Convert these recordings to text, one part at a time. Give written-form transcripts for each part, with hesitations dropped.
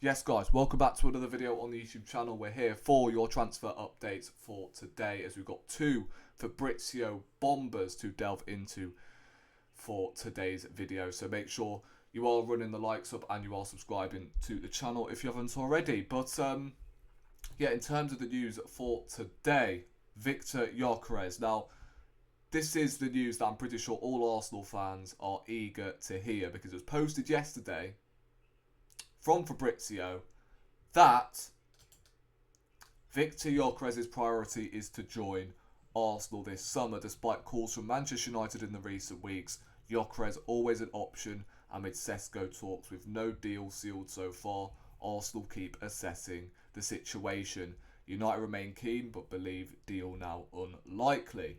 Yes guys, welcome back to another video on the YouTube channel. We're here for your transfer updates for today as we've got two Fabrizio bombers to delve into for today's video. So make sure you are running the likes up and you are subscribing to the channel if you haven't already. But yeah, in terms of the news for today, Viktor Gyökeres. Now, this is the news that I'm pretty sure all Arsenal fans are eager to hear because it was posted yesterday from Fabrizio that Viktor Gyökeres' priority is to join Arsenal this summer, despite calls from Manchester United in the recent weeks. Gyökeres always an option amid Sesko talks with no deal sealed so far. Arsenal keep assessing the situation. United remain keen but believe deal now unlikely.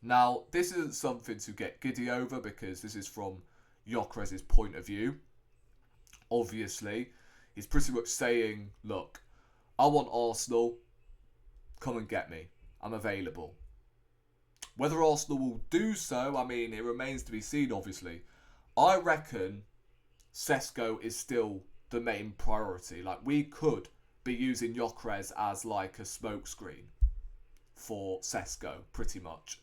Now, this isn't something to get giddy over because this is from Gyökeres' point of view. Obviously, he's pretty much saying, look, I want Arsenal, come and get me. I'm available. Whether Arsenal will do so, I mean, it remains to be seen, obviously. I reckon Sesko is still the main priority. Like, we could be using Gyökeres as like a smokescreen for Sesko, pretty much.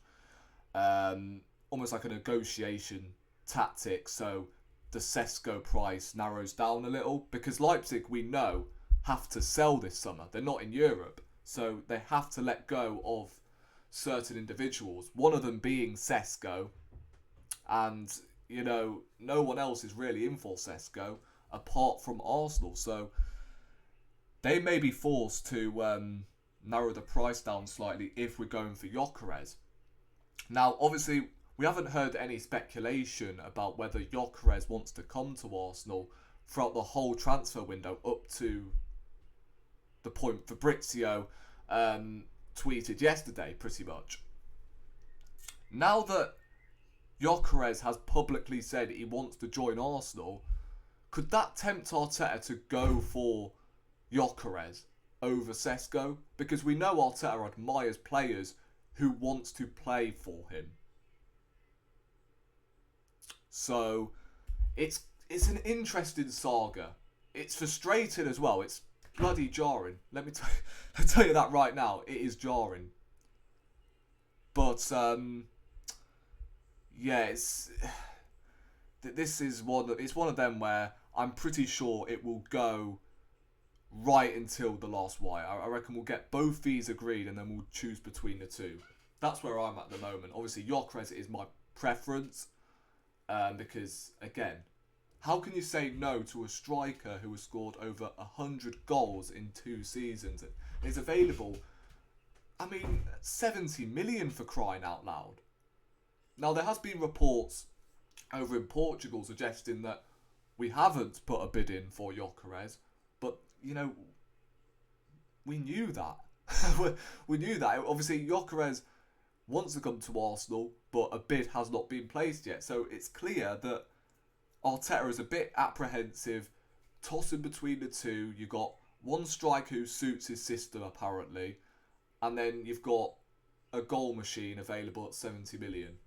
Almost like a negotiation tactic, so the Sesko price narrows down a little, because Leipzig, we know, have to sell this summer. They're not in Europe, so they have to let go of certain individuals, one of them being Sesko, and, you know, no one else is really in for Sesko apart from Arsenal, so they may be forced to narrow the price down slightly if we're going for Gyökeres. Now, obviously, we haven't heard any speculation about whether Gyökeres wants to come to Arsenal throughout the whole transfer window up to the point Fabrizio tweeted yesterday, pretty much. Now that Gyökeres has publicly said he wants to join Arsenal, could that tempt Arteta to go for Gyökeres over Sesko? Because we know Arteta admires players who wants to play for him. So, it's an interesting saga. It's frustrating as well. It's bloody jarring. Let me tell you that right now. It is jarring. But yeah, this is one of them where I'm pretty sure it will go right until the last wire. I reckon we'll get both fees agreed and then we'll choose between the two. That's where I'm at the moment. Obviously, Gyökeres is my preference. Because, again, how can you say no to a striker who has scored over 100 goals in 2 seasons and is available, 70 million for crying out loud? Now, there has been reports over in Portugal suggesting that we haven't put a bid in for Gyökeres, but, you know, we knew that. We knew that. Obviously, Gyökeres wants to come to Arsenal, but a bid has not been placed yet. So it's clear that Arteta is a bit apprehensive, tossing between the two. You've got one striker who suits his system, apparently, and then you've got a goal machine available at 70 million.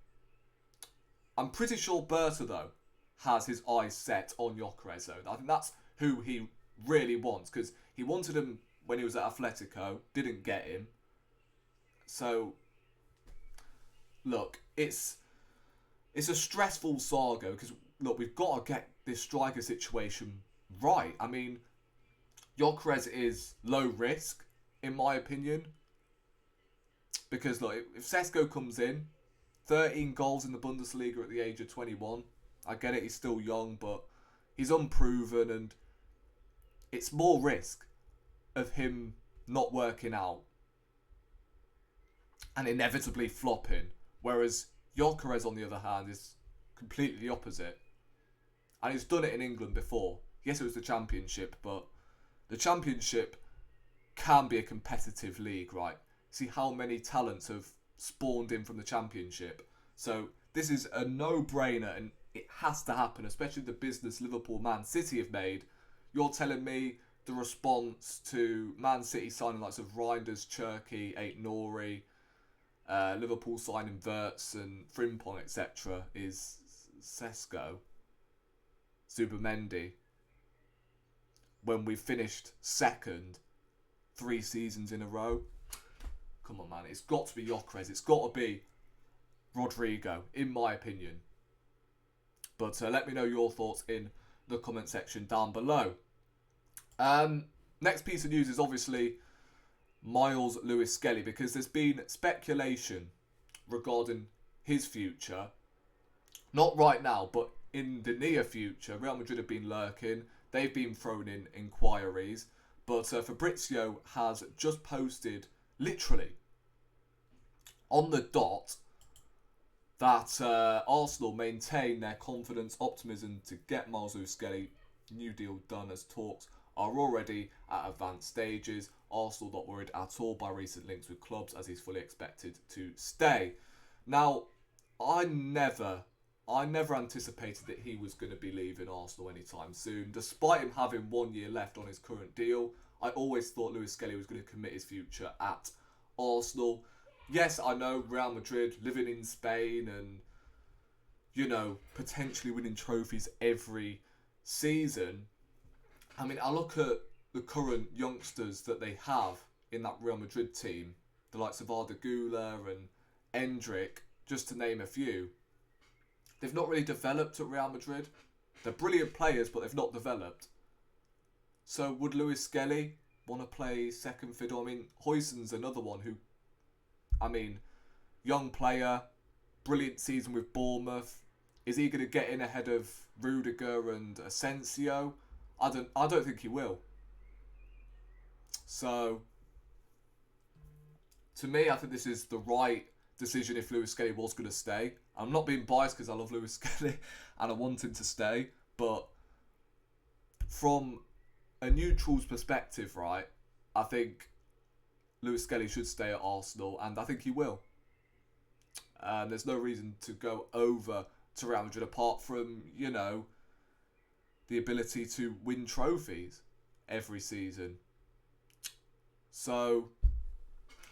I'm pretty sure Berta, though, has his eyes set on Gyökeres, though. I think that's who he really wants, because he wanted him when he was at Atletico, didn't get him. So, look, it's a stressful saga because, look, we've got to get this striker situation right. I mean, Gyökeres is low risk, in my opinion, because, look, if Sesko comes in, 13 goals in the Bundesliga at the age of 21, I get it, he's still young, but he's unproven, and it's more risk of him not working out and inevitably flopping. Whereas Gyökeres, on the other hand, is completely the opposite. And he's done it in England before. Yes, it was the Championship, but the Championship can be a competitive league, right? See how many talents have spawned in from the Championship. So this is a no-brainer and it has to happen, especially the business Liverpool Man City have made. You're telling me the response to Man City signing likes of Reinders, Cherky, Aït-Nouri, Liverpool signing Wirtz and Frimpong, etc. is Sesko, Zubimendi. when we finished second 3 seasons in a row. Come on, man. It's got to be Gyökeres. It's got to be Rodrigo, in my opinion. But let me know your thoughts in the comment section down below. Next piece of news is obviously Myles Lewis Skelly, because there's been speculation regarding his future. Not right now, but in the near future. Real Madrid have been lurking. They've been throwing in inquiries. But Fabrizio has just posted, literally, on the dot, that Arsenal maintain their confidence, optimism to get Myles Lewis Skelly new deal done, as talks are already at advanced stages. Arsenal not worried at all by recent links with clubs, as he's fully expected to stay. Now, I never anticipated that he was going to be leaving Arsenal anytime soon. Despite him having 1 year left on his current deal, I always thought Lewis Skelly was going to commit his future at Arsenal. Yes, I know Real Madrid, living in Spain and, you know, potentially winning trophies every season. I mean, I look at the current youngsters that they have in that Real Madrid team, the likes of Arda Güler and Endrick, just to name a few. They've not really developed at Real Madrid. They're brilliant players, but they've not developed. So would Lewis Skelly want to play second fiddle? I mean, Huijsen's another one who, I mean, young player, brilliant season with Bournemouth. Is he going to get in ahead of Rudiger and Asensio? I don't think he will. So, to me, I think this is the right decision if Lewis Skelly was going to stay. I'm not being biased because I love Lewis Skelly and I want him to stay, but from a neutral's perspective, right, I think Lewis Skelly should stay at Arsenal, and I think he will. There's no reason to go over to Real Madrid apart from, you know, the ability to win trophies every season. So,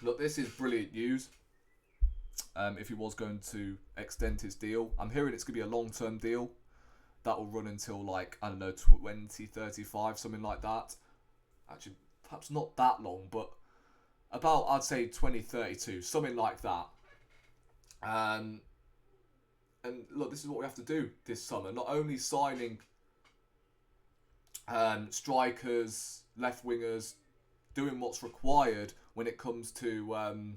look, this is brilliant news. If he was going to extend his deal, I'm hearing it's going to be a long-term deal that will run until, like, I don't know, 2035, something like that. Actually, perhaps not that long, but about, I'd say, 2032, something like that. And look, this is what we have to do this summer. Not only signing strikers, left wingers, doing what's required when it comes to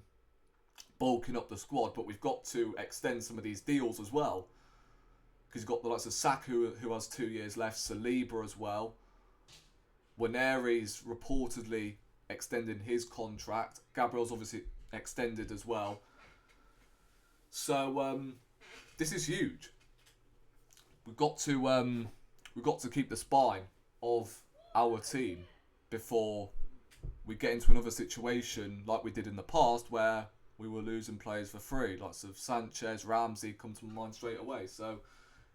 bulking up the squad, but we've got to extend some of these deals as well. Because you've got the likes of Saka who has 2 years left, Saliba as well. Waneri's reportedly extending his contract. Gabriel's obviously extended as well. So this is huge. We've got to keep the spine of our team before we get into another situation like we did in the past where we were losing players for free. Lots of Sanchez, Ramsey come to my mind straight away. So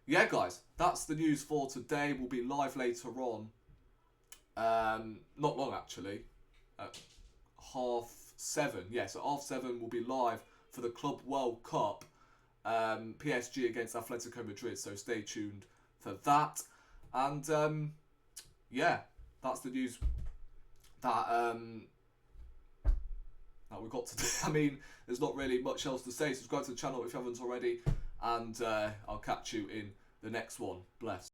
yeah, guys, that's the news for today. We'll be live later on. Not long actually. At 7:30. Yeah, so 7:30 we'll be live for the Club World Cup. PSG against Atletico Madrid. So stay tuned for that. And yeah, that's the news that we've got today. I mean, there's not really much else to say. Subscribe to the channel if you haven't already, and I'll catch you in the next one. Bless.